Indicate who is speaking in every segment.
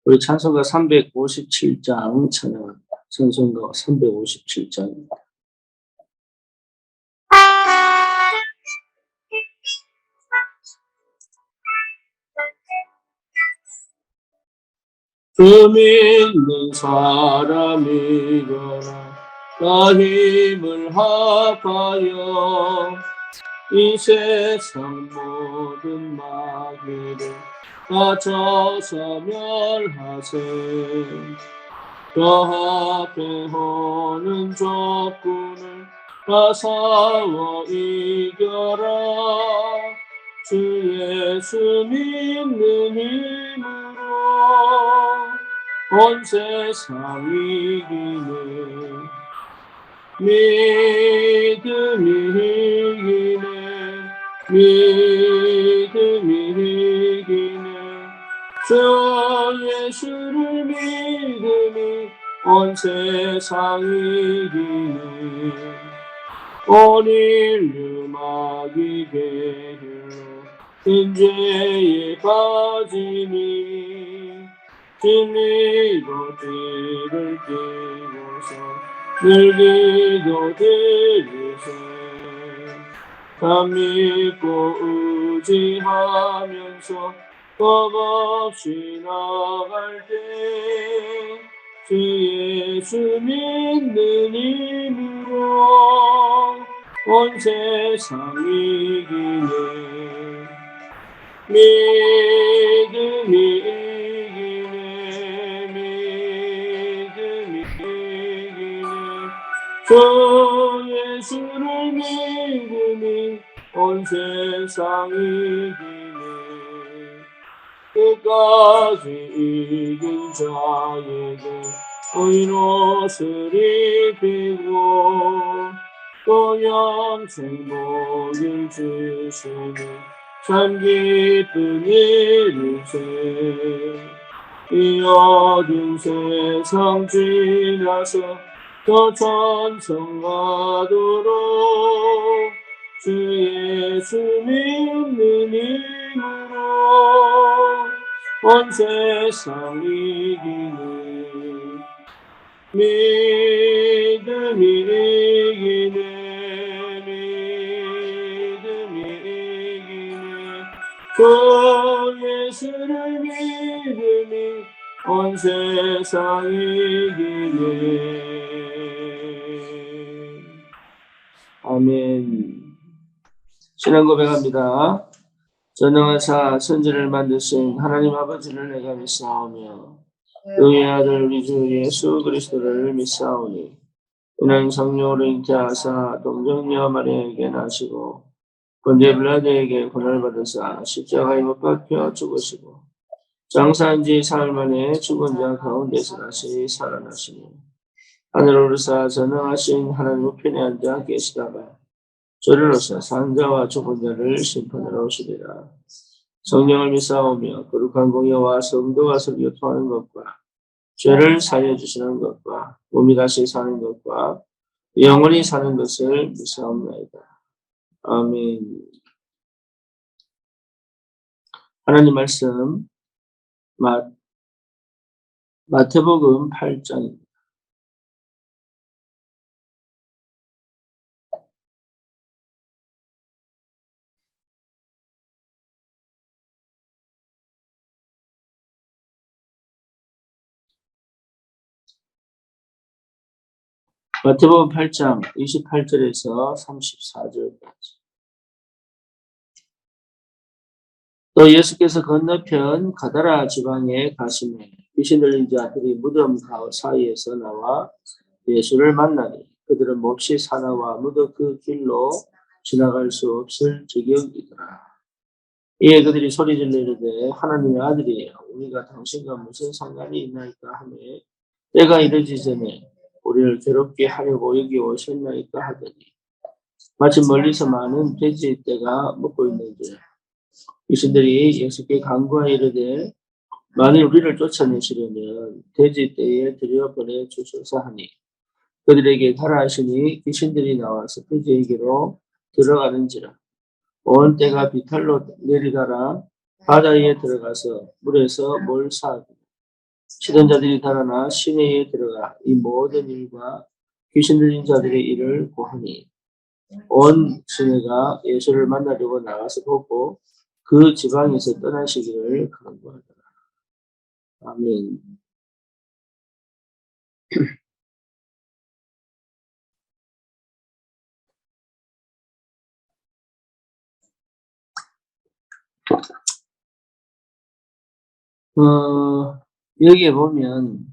Speaker 1: 우리 찬송가 357장 찬양합니다. 찬송가 357장입니다. 믿는 사람이거나 다 힘을 합하여 이 세상 모든 마귀를 다 쳐서 멸하세. 저 앞에 오는 적군을 다 싸워 이겨라. 주 예수 믿는 힘으로 온 세상 이기네. 믿음이 이기네. 믿음이 이기네. 주 예수를 믿음이 온 세상 이기네. 온 인류 마귀 괴로 인죄에 빠지니 진리로 뒤를 띄고서 늘 기도 드리세. 다 믿고 의지하면서 겁없이 나갈 때 주 예수 믿는 힘으로 온 세상 이기네. 믿음이 이기네. 믿음이 이기네. 주 예수를 믿음이 온 세상 이기네. 끝까지 이긴 자에게 의인 옷을 입히고 또 영생 복을 주시니 참 기쁜 일이세. 이 어두운 세상 지나서 더 찬송하도록 주 예수 믿는 힘으로 온 세상 이기네. 믿음이 이기네. 믿음이 이기네. 주 예수를 믿음이 온 세상 이기네. 아멘. 신앙 고백합니다. 전능하사 천지를 만드신 하나님 아버지를 내가 믿사오며 그의 아들 우리 주 예수 그리스도를 믿사오니 이는 성령으로 잉태하사 동정녀 마리아에게 나시고 본제 빌라도에게 고난을 받으사 십자가에 못 박혀 죽으시고 장사한 지 사흘 만에 죽은 자 가운데서 다시 살아나시니 하늘을 오르사 전능하신 하나님 우편에 앉아 계시다가 저리로서 산자와 죽은 자를 심판하러 오시리라. 성령을 믿사오며 거룩한 공예와 성도와 설교 통하는 것과 죄를 사하여 주시는 것과 몸이 다시 사는 것과 영원히 사는 것을 믿사옵나이다. 아멘. 하나님 말씀 마태복음 8장입니다. 마태복음 8장 28절에서 34절까지. 또 예수께서 건너편 가다라 지방에 가시매 귀신 들린 자들이 무덤 사이에서 나와 예수를 만나니 그들은 몹시 사나워 무덤 그 길로 지나갈 수 없을 지경이더라. 이에 그들이 소리질러 이르되 하나님의 아들이여 우리가 당신과 무슨 상관이 있나이까 하며 때가 이르기 전에 우리를 괴롭게 하려고 여기 오셨나이까 하더니 마침 멀리서 많은 돼지 떼가 먹고 있는데 귀신들이 예수께 간구하여 이르되 만일 우리를 쫓아내시려면 돼지 떼에 들여보내 주소서 하니 그들에게 가라 하시니 귀신들이 나와서 돼지에게로 들어가는지라. 온 떼가 비탈로 내리다라 바다에 들어가서 물에서 몰사하더라. 치던 자들이 달아나 시내에 들어가 이 모든 일과 귀신 들린 자들의 일을 고하니 온 시내가 예수를 만나려고 나가서 보고 그 지방에서 떠나시기를 간구하더라. 아멘. 여기에 보면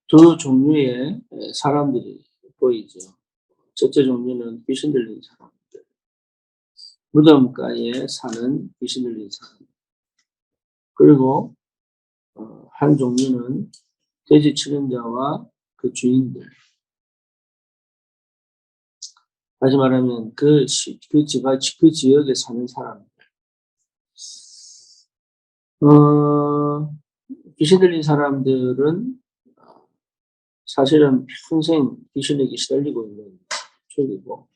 Speaker 1: 두 종류의 사람들이 보이죠. 첫째 종류는 귀신 들린 사람들, 무덤가에 사는 귀신 들린 사람. 그리고 한 종류는 돼지 치는 자와 그 주인들. 다시 말하면 그 지역에 사는 사람들. 귀신 들린 사람들은 사실은 평생 귀신에게 시달리고 있는 쪽이고,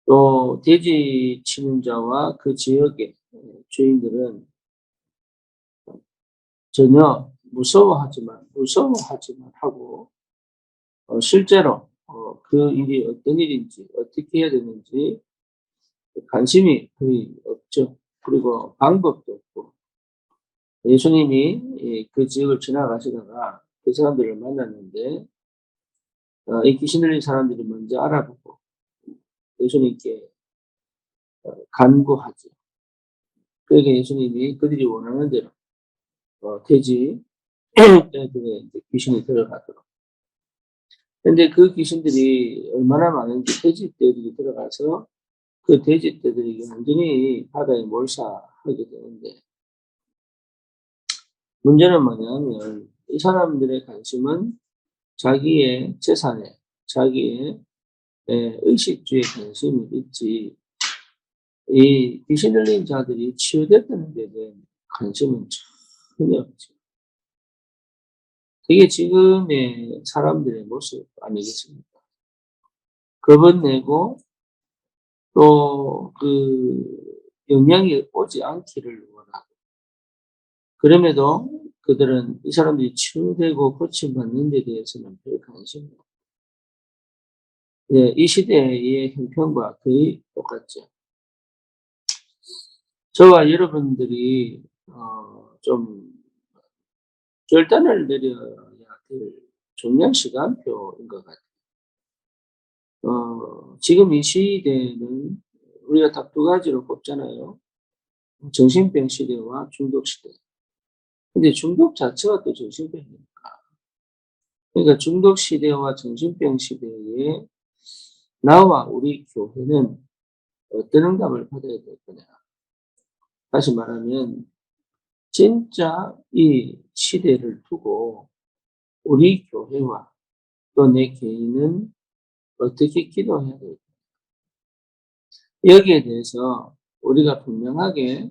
Speaker 1: 또 돼지 치는 자와 그 지역의 주인들은 전혀 무서워하지만 하고 실제로 그 일이 어떤 일인지 어떻게 해야 되는지 관심이 거의 없죠. 그리고 방법도 없고, 예수님이 그 지역을 지나가시다가 그 사람들을 만났는데 이 귀신 들린 사람들이 먼저 알아보고 예수님께 간구하죠. 그러니까 예수님이 그들이 원하는 대로 돼지 떼들에 귀신이 들어가도록. 근데 그 귀신들이 얼마나 많은지 돼지 떼들이 들어가서 그 돼지 떼들이 완전히 바다에 몰사하게 되는데, 문제는 뭐냐면 이 사람들의 관심은 자기의 재산에, 자기의 의식주에 관심이 있지, 이 귀신 들린 자들이 치유됐다는 데 대한 관심은 전혀 없죠. 그게 지금의 사람들의 모습 아니겠습니까? 겁은 내고 또 그 영향이 오지 않기를 원하고, 그럼에도 그들은 이 사람들이 치유되고 고침받는 데 대해서는 별 관심이 없고, 이 시대의 형편과 거의 똑같죠. 저와 여러분들이 좀 결단을 내려야 될 중요한 시간표인 것 같아요. 지금 이 시대는 우리가 딱 두 가지로 꼽잖아요. 정신병 시대와 중독 시대. 근데 중독 자체가 또 정신병이니까. 그러니까 중독 시대와 정신병 시대에 나와 우리 교회는 어떤 응답을 받아야 될 거냐. 다시 말하면 진짜 이 시대를 두고 우리 교회와 또 내 개인은 어떻게 기도해야 될까. 여기에 대해서 우리가 분명하게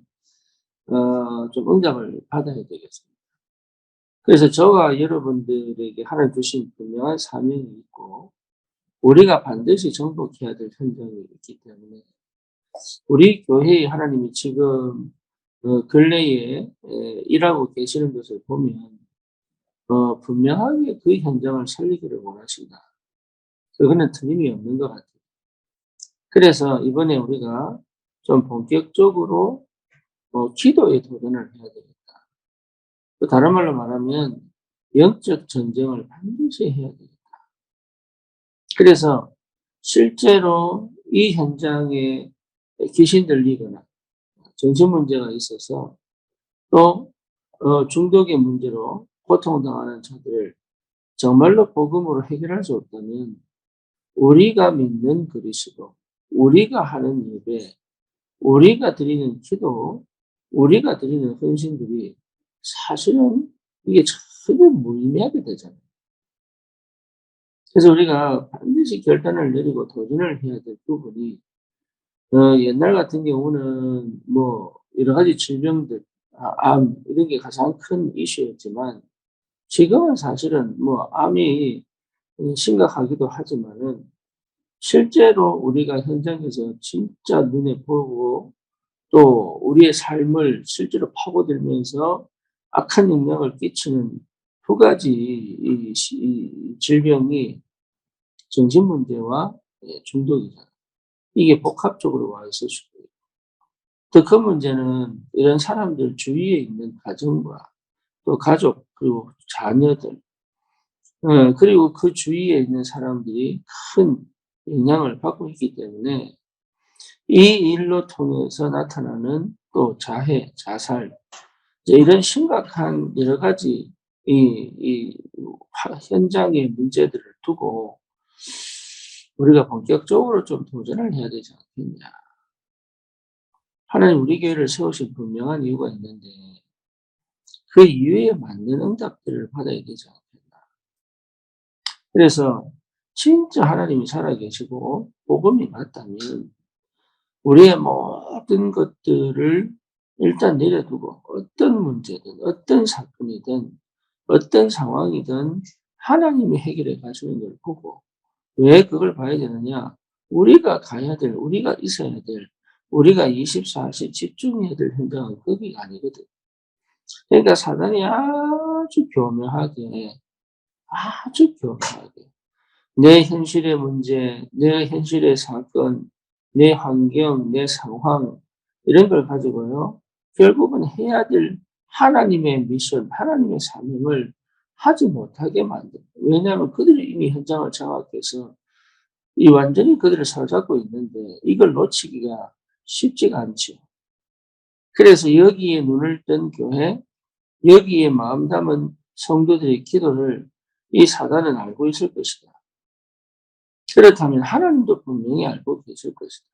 Speaker 1: 좀 응답을 받아야 되겠습니다. 그래서 저와 여러분들에게 하나님 주신 분명한 사명이 있고, 우리가 반드시 정복해야 될 현장이 있기 때문에 우리 교회에 하나님이 지금 근래에 일하고 계시는 것을 보면 분명하게 그 현장을 살리기를 원하신다. 그거는 틀림이 없는 것 같아요. 그래서 이번에 우리가 좀 본격적으로 기도에 도전을 해야 되겠다. 또 다른 말로 말하면 영적 전쟁을 반드시 해야 되겠다. 그래서 실제로 이 현장에 귀신 들리거나 정신 문제가 있어서 또 중독의 문제로 고통당하는 자들을 정말로 복음으로 해결할 수 없다면 우리가 믿는 그리스도, 우리가 하는 예배, 우리가 드리는 기도, 우리가 드리는 헌신들이 사실은 이게 전혀 무의미하게 되잖아요. 그래서 우리가 반드시 결단을 내리고 도전을 해야 될 부분이, 옛날 같은 경우는 뭐 여러 가지 질병들, 암 이런 게 가장 큰 이슈였지만 지금은 사실은 뭐 암이 심각하기도 하지만은 실제로 우리가 현장에서 진짜 눈에 보고 또 우리의 삶을 실제로 파고들면서 악한 영향을 끼치는 두 가지 이 질병이 정신 문제와 중독이잖아요. 이게 복합적으로 와 있을 수도 있고. 더 큰 문제는 이런 사람들 주위에 있는 가정과 또 가족 그리고 자녀들 그리고 그 주위에 있는 사람들이 큰 영향을 받고 있기 때문에 이 일로 통해서 나타나는 또 자해, 자살 이제 이런 심각한 여러 가지 이 현장의 문제들을 두고 우리가 본격적으로 좀 도전을 해야 되지 않겠냐. 하나님 우리 교회를 세우신 분명한 이유가 있는데 그 이유에 맞는 응답들을 받아야 되지 않겠나. 그래서 진짜 하나님이 살아계시고 복음이 맞다면 우리의 모든 것들을 일단 내려두고 어떤 문제든 어떤 사건이든 어떤 상황이든 하나님이 해결해 가시는 걸 보고 왜 그걸 봐야 되느냐? 우리가 가야 될, 우리가 있어야 될, 우리가 24시 집중해야 될 현장은 거기가 아니거든. 그러니까 사단이 아주 교묘하게 내 현실의 문제, 내 현실의 사건, 내 환경, 내 상황 이런 걸 가지고요. 결국은 해야 될 하나님의 미션, 하나님의 사명을 하지 못하게 만듭니다. 왜냐하면 그들이 이미 현장을 장악해서 이 완전히 그들을 사로잡고 있는데 이걸 놓치기가 쉽지가 않죠. 그래서 여기에 눈을 뜬 교회, 여기에 마음 담은 성도들의 기도를 이 사단은 알고 있을 것이다. 그렇다면 하나님도 분명히 알고 계실 것이다.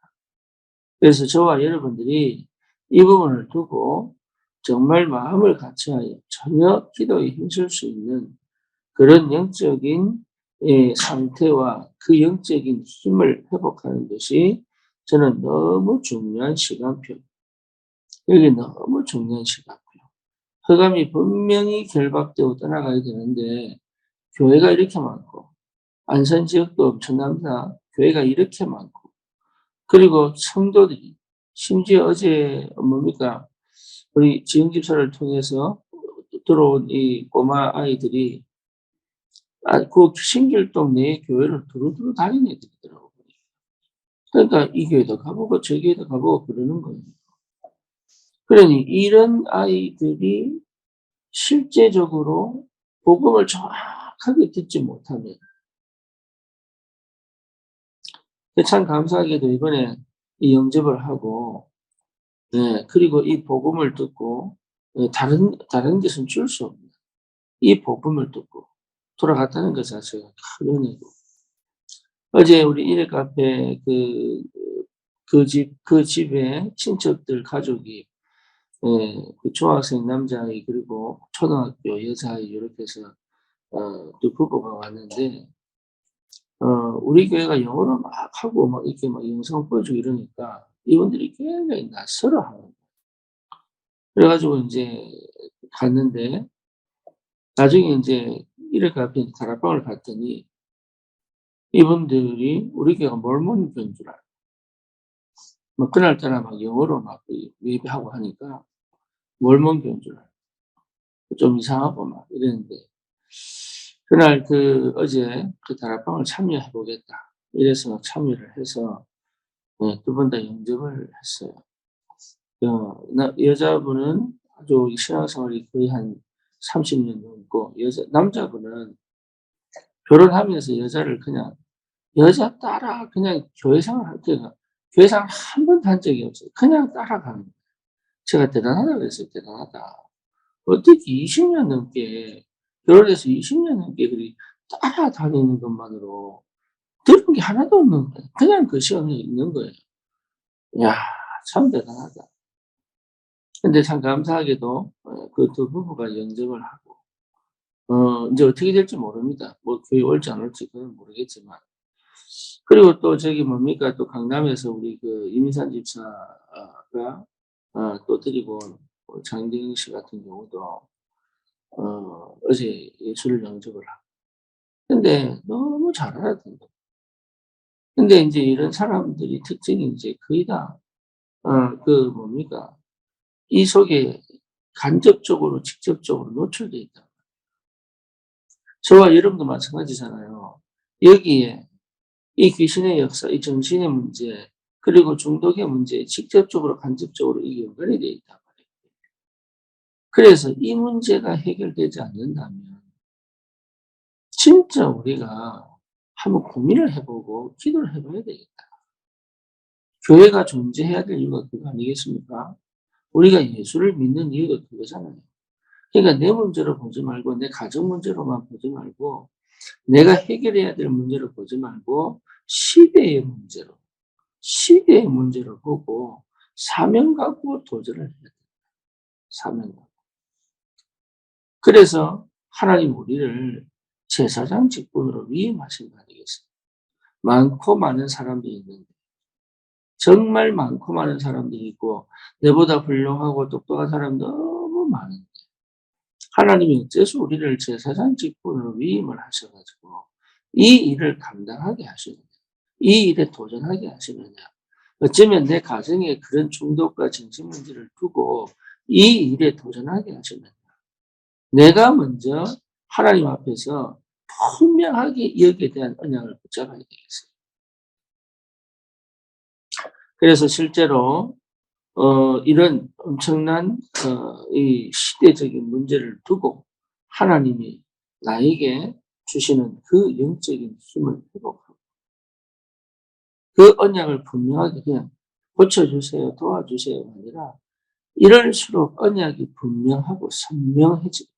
Speaker 1: 그래서 저와 여러분들이 이 부분을 두고 정말 마음을 같이하여 전혀 기도에 힘쓸 수 있는 그런 영적인 상태와 그 영적인 힘을 회복하는 것이 저는 너무 중요한 시간표. 여기 너무 중요한 시간표. 흑암이 분명히 결박되고 떠나가야 되는데 교회가 이렇게 많고 안산 지역도 엄청납니다. 교회가 이렇게 많고 그리고 성도들이 심지어 어제 뭡니까 우리 지영 집사를 통해서 들어온 이 꼬마 아이들이 그 신길동 내 교회를 두루두루 다니는 애들이더라고요. 그러니까 이 교회도 가보고 저 교회도 가보고 그러는 거예요. 그러니 이런 아이들이 실제적으로 복음을 정확하게 듣지 못하면 참 감사하게도 이번에 이 영접을 하고 그리고 이 복음을 듣고 다른 데서는 줄 수 없는 이 복음을 듣고 돌아갔다는 것 자체가 큰 은혜고 어제 우리 일일 카페 그 집에 친척들 가족이 그 중학생 남자아이 그리고 초등학교 여자아이 이렇게 해서 두 부부가 왔는데 우리 교회가 영어로 막 하고 막 이렇게 막 영상 보여주고 이러니까 이분들이 굉장히 낯설어하는 거예요. 그래 가지고 인제 갔는데 나중에 인제 일일 카페 다락방을 갔더니 이분들이 우리 교회가 몰몬교인 줄 알고 뭐 그날따라 막 영어로 막 예배하고 하니까 몰몬교인 줄 알고 좀 이상하고 막 이랬는데 그날 어제 그 다락방을 참여해 보겠다 이래서 참여를 해서 두 분 다 영접을 했어요. 여자분은 아주 신앙생활이 거의 한 30년 넘고 남자분은 결혼하면서 여자를 그냥 여자 따라 그냥 교회 생활할 때가 교회 생활 한 번도 한 적이 없어요. 그냥 따라가는 거예요. 제가 대단하다고 그랬어요. 대단하다. 어떻게 20년 넘게 결혼해서 20년 넘게 그리 따라다니는 것만으로 들은 게 하나도 없는 거예요. 그냥 그 시간에 있는 거예요. 야 참 대단하다. 근데 참 감사하게도 그 두 부부가 영접을 하고 인제 어떻게 될지 모릅니다. 뭐 교회 올지 안 올지 그건 모르겠지만. 그리고 또 저기 뭡니까 또 강남에서 우리 이민산 집사가 또 데리고 온 장대영 씨 같은 경우도 어제 예수를 영접을 하고 근데 너무 잘 알아듣는 거예요. 근데 인제 이런 사람들이 특징이 인제 거의 다 뭡니까? 이 속에 간접적으로, 직접적으로 노출되어 있다. 저와 여러분도 마찬가지잖아요. 여기에 이 귀신의 역사, 이 정신의 문제, 그리고 중독의 문제에 직접적으로, 간접적으로 이게 연관이 되어 있단 말이에요. 그래서 이 문제가 해결되지 않는다면 진짜 우리가 한번 고민을 해보고 기도를 해봐야 되겠다. 교회가 존재해야 될 이유가 그거 아니겠습니까? 우리가 예수를 믿는 이유가 그거잖아요. 그러니까 내 문제로 보지 말고, 내 가정 문제로만 보지 말고, 내가 해결해야 될 문제로 보지 말고, 시대의 문제로 보고 사명 갖고 도전을 해야 돼요. 사명 갖고. 그래서 하나님 우리를 제사장 직분으로 위임하신 거 아니겠습니까? 많고 많은 사람들이 있는데, 정말 많고 많은 사람들이 있고 내보다 훌륭하고 똑똑한 사람 너무 많은데, 하나님이 어째서 우리를 제사장 직분으로 위임을 하셔가지고 이 일을 감당하게 하시느냐, 이 일에 도전하게 하시느냐. 어쩌면 내 가정에 그런 중독과 정신 문제를 두고 이 일에 도전하게 하시느냐. 내가 먼저 하나님 앞에서 분명하게 여기에 대한 언약을 붙잡아야 되겠어요. 그래서 실제로 이런 엄청난 이 시대적인 문제를 두고 하나님이 나에게 주시는 그 영적인 힘을 회복하고, 그 언약을 분명하게 그냥 고쳐주세요, 도와주세요가 아니라 이럴수록 언약이 분명하고 선명해지고,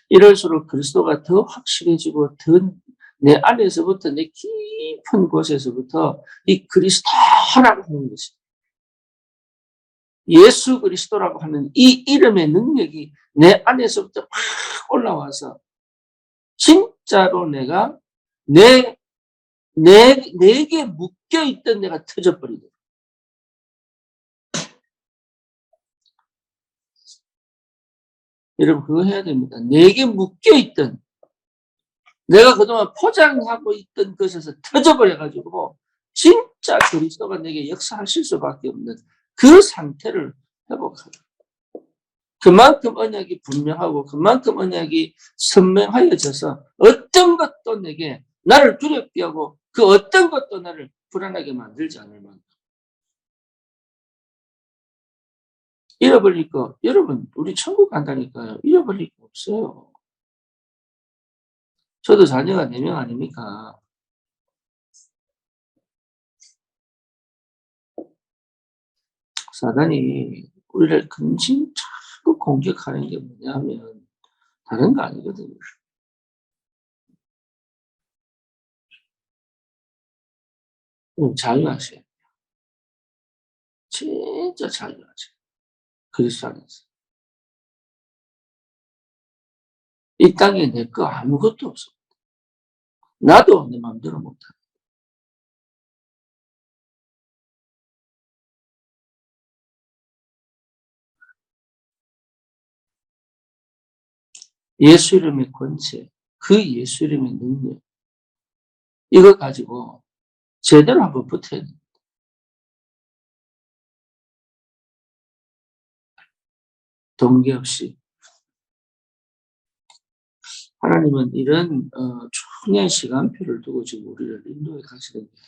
Speaker 1: 이럴수록 그리스도가 더 확실해지고, 더 내 안에서부터, 내 깊은 곳에서부터 이 그리스도라고 하는 것이, 예수 그리스도라고 하는 이 이름의 능력이 내 안에서부터 막 올라와서 진짜로 내가 내게 묶여있던 내가 터져버리고, 여러분 그거 해야 됩니다. 내게 묶여있던, 내가 그동안 포장하고 있던 것에서 터져버려가지고 진짜 그리스도가 내게 역사하실 수밖에 없는 그 상태를 회복하고, 그만큼 언약이 분명하고 그만큼 언약이 선명하여져서 어떤 것도 내게 나를 두렵게 하고 그 어떤 것도 나를 불안하게 만들지 않을 만큼. 잃어버릴 거, 여러분 우리 천국 간다니까요. 잃어버릴 거 없어요. 저도 자녀가 4명 아닙니까? 사단이 우리를 근심차고 공격하는 게 뭐냐면 다른 거 아니거든요. 자유하세요. 진짜 자유하세요. 그리스도 안에서. 이 땅에 내 거 아무것도 없어. 나도 내 마음대로 못해. 예수 이름의 권세, 그 예수 이름의 능력, 이거 가지고 제대로 한번 붙어야 돼. 동기 없이. 하나님은 이런 중요한 시간표를 두고 지금 우리를 인도해 가시는 거예요.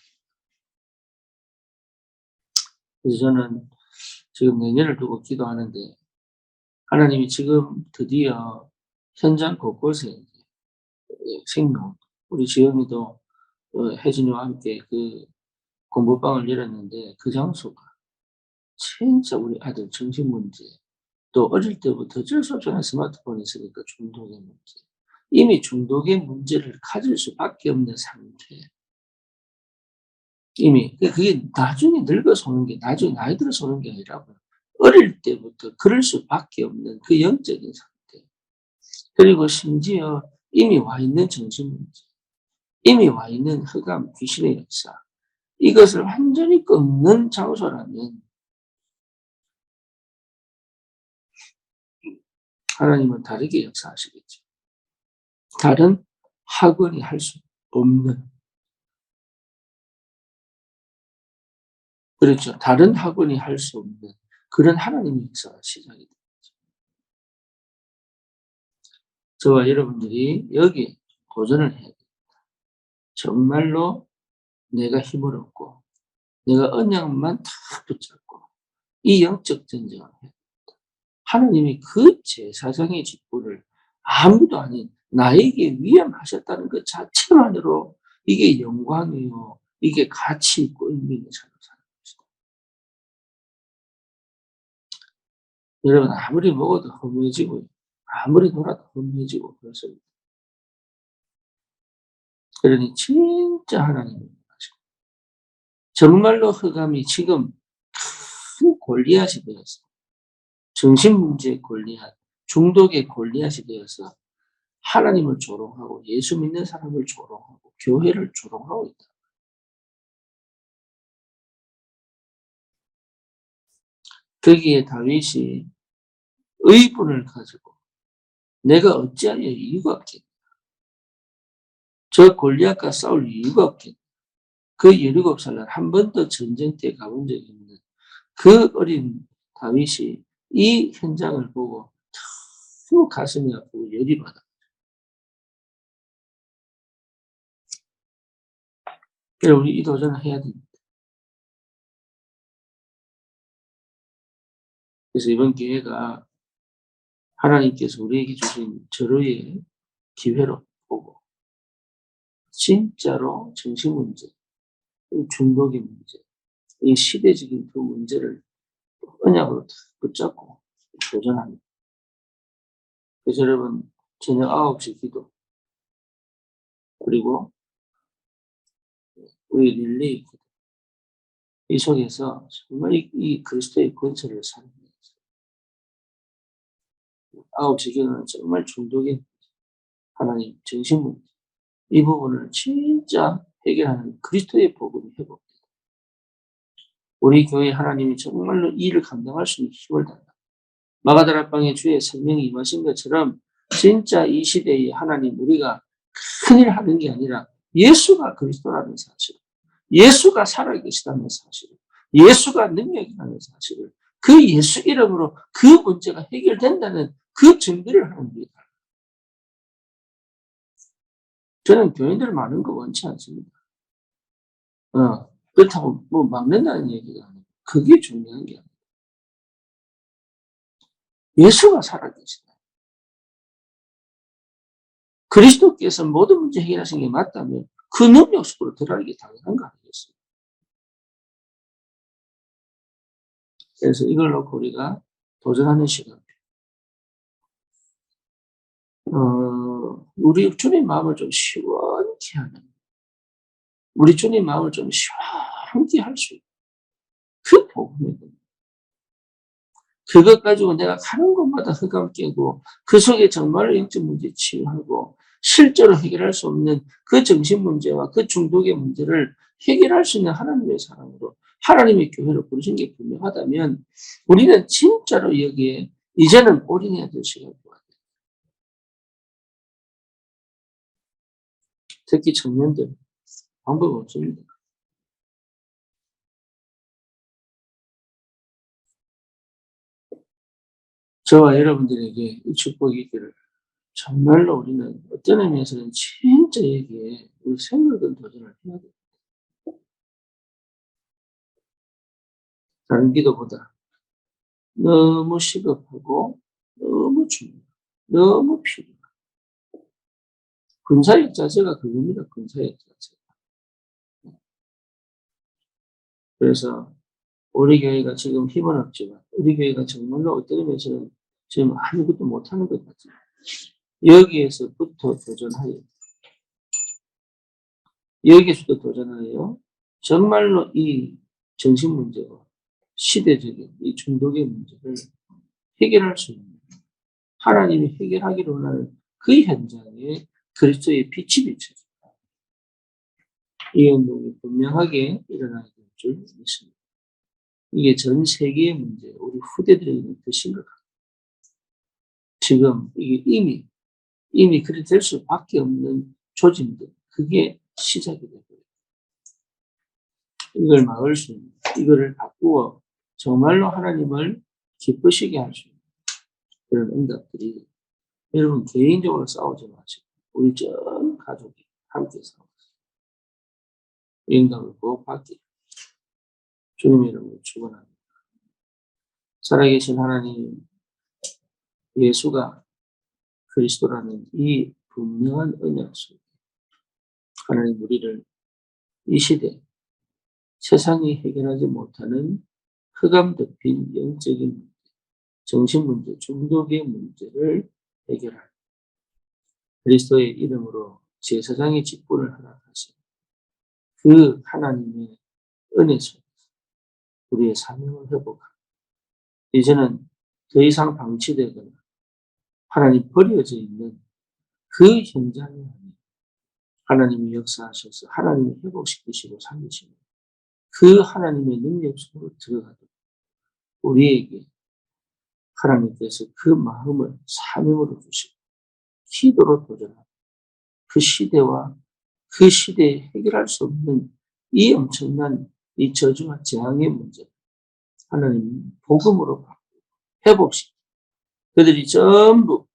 Speaker 1: 그래서 저는 지금 내년을 두고 기도하는데, 하나님이 지금 드디어 현장 곳곳에 생명, 우리 지영이도 혜진이와 함께 그 공부방을 열었는데, 그 장소가 진짜 우리 아들 정신 문제, 또 어릴 때부터 어쩔 수 없잖아요. 스마트폰이 있으니까 중독의 문제. 이미 중독의 문제를 가질 수밖에 없는 상태. 이미 그게 나중에 늙어서 오는 게, 나중에 나이 들어서 오는 게 아니라고요. 어릴 때부터 그럴 수밖에 없는 그 영적인 상태. 그리고 심지어 이미 와 있는 정신 문제, 이미 와 있는 흑암, 귀신의 역사, 이것을 완전히 끊는 장소라면 하나님은 다르게 역사하시겠죠. 다른 학원이 할 수 없는, 그렇죠. 다른 학원이 할 수 없는 그런 하나님의 역사가 시작이 됩니다. 저와 여러분들이 여기에 도전을 해야 돼요. 정말로 내가 힘을 얻고 내가 언약만 탁 붙잡고 이 영적 전쟁을 해야 됩니다. 하나님이 그 제사장의 직분을 아무도 아닌 나에게 위임하셨다는 것 자체만으로 이게 영광이요. 이게 가치 있고 의미 있는 삶을 사는 것이다. 여러분 아무리 먹어도 허무해지고 아무리 놀아도 허무해지고 그렇습니다. 그러니 진짜 하나님이 정말로 흑암이 지금 큰 골리앗이 되어서 정신문제의 골리앗, 중독의 골리앗이 되어서 하나님을 조롱하고 예수 믿는 사람을 조롱하고 교회를 조롱하고 있다. 거기에 다윗이 의분을 가지고 내가 어찌하여 이유가 없겠냐. 저 골리앗과 싸울 이유가 없겠냐. 그 17살 한 번도 전쟁터에 가본 적이 없는 그 어린 다윗이 이 현장을 보고 너무 가슴이 아프고 열이 받아. 그래서 우리 이 도전을 해야 됩니다. 그래서 이번 기회가 하나님께서 우리에게 주신 절호의 기회로 보고 진짜로 정신 문제, 중독의 문제, 이 시대적인 그 문제를 언약으로 붙잡고 도전합니다. 그래서 여러분 저녁 9시 기도 그리고 우리 릴레이 기도 이 속에서 정말 이 그리스도의 권세를 사는 거예요. 9시 기도는 정말 중독의 하나님 정신 문제 이 부분을 진짜 해결하는 그리스도의 복음이 회복됩니다. 우리 교회 하나님이 정말로 이 일을 감당할 수 있는 힘을 달라. 마가다락방에 주의 생명이 임하신 것처럼 진짜 이 시대에 하나님 우리가 큰일 하는 게 아니라 예수가 그리스도라는 사실, 예수가 살아계시다는 사실, 예수가 능력이라는 사실을 그 예수 이름으로 그 문제가 해결된다는 그 증거를 하는 겁니다. 저는 교인들 많은 거 원치 않습니다. 그렇다고 뭐 막는다는 얘기가 아니고 그게 중요한 게 아니에요. 예수가 살아계시다. 그리스도께서 모든 문제 해결하신 게 맞다면 그 능력 속으로 들어가는 게 당연한 거 아니겠어요? 그래서 이걸 놓고 우리가 도전하는 시간. 우리 주님 마음을 좀 시원케 하는, 우리 주님 마음을 좀 시원케 할 수 있는 그 복음이거든요. 그것 가지고 내가 가는 곳마다 흑암 깨고 그 속에 정말로 영적 문제 치유하고 실제로 해결할 수 없는 그 정신 문제와 그 중독의 문제를 해결할 수 있는 하나님의 사람으로 하나님의 교회를 부르신 게 분명하다면 우리는 진짜로 여기에 이제는 올인해야 될 시간인 것 같아요. 특히 청년들 방법 없습니다. 저와 여러분들에게 이 축복이 있기를 정말로 우리는 어떤 의미에서는 진짜 여기에 우리 생각은 도전을 해야 돼요. 다른 기도보다 너무 시급하고 너무 중요해요. 너무 필요해요. 군사역 자체가 그겁니다. 군사역 자체가. 그래서 우리 교회가 지금 힘은 없지만 우리 교회가 정말로 어떤 의미에서는 지금 아무것도 못하는 것 같아요. 여기에서부터 도전하여 여기에서도 도전하여 정말로 이 정신 문제와 시대적인 이 중독의 문제를 해결할 수 있는 하나님이 해결하기를 원하는 그 현장에 그리스도의 빛이 비춰져 이 운동이 분명하게 일어나야 될 줄 믿습니다. 이게 전 세계의 문제, 우리 후대들에게는 더 심각합니다. 지금 이게 이미 그리 될 수밖에 없는 조짐들, 그게 시작이 되고요. 이걸 막을 수 있는, 이거를 바꾸어 정말로 하나님을 기쁘시게 할 수 있는 그런 응답들이, 여러분 개인적으로 싸우지 마시고 우리 전 가족이 함께 싸우세요. 이 응답을 꼭 받기를 주님의 이름으로 축원합니다. 살아계신 하나님, 예수가 그리스도라는 이 분명한 언약 속에 하나님 우리를 이 시대 세상이 해결하지 못하는 흑암 덮인 영적인 문제, 정신 문제, 중독의 문제를 해결할 그리스도의 이름으로 제사장의 직분을 허락하신 그 하나님의 은혜 속에서 우리의 사명을 회복하고, 이제는 더 이상 방치되거나 하나님 버려져 있는 그 현장에 하나님이 역사하셔서 하나님이 회복시키시고 살리시는 그 하나님의 능력 속으로 들어가도록 우리에게 하나님께서 그 마음을 사명으로 주시고 기도로 도전하고, 그 시대와 그 시대에 해결할 수 없는 이 엄청난 이 저주와 재앙의 문제 하나님 복음으로 바꾸고 회복시키고, 그들이 전부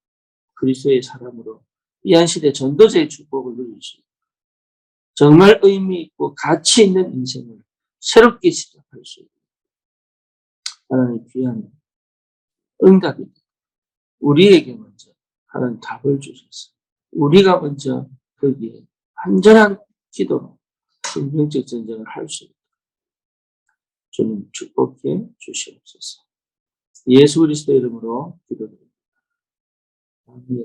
Speaker 1: 그리스도의 사람으로 이 한 시대 전도자의 축복을 누릴 수 있고 정말 의미 있고 가치 있는 인생을 새롭게 시작할 수 있는 하나님 귀한 응답이 우리에게 먼저 하나님 답을 주셔서 우리가 먼저 거기에 완전한 기도로 생명적 전쟁을 할 수 있도록 주님 축복해 주시옵소서. 예수 그리스도 이름으로 기도드립니다. 아멘.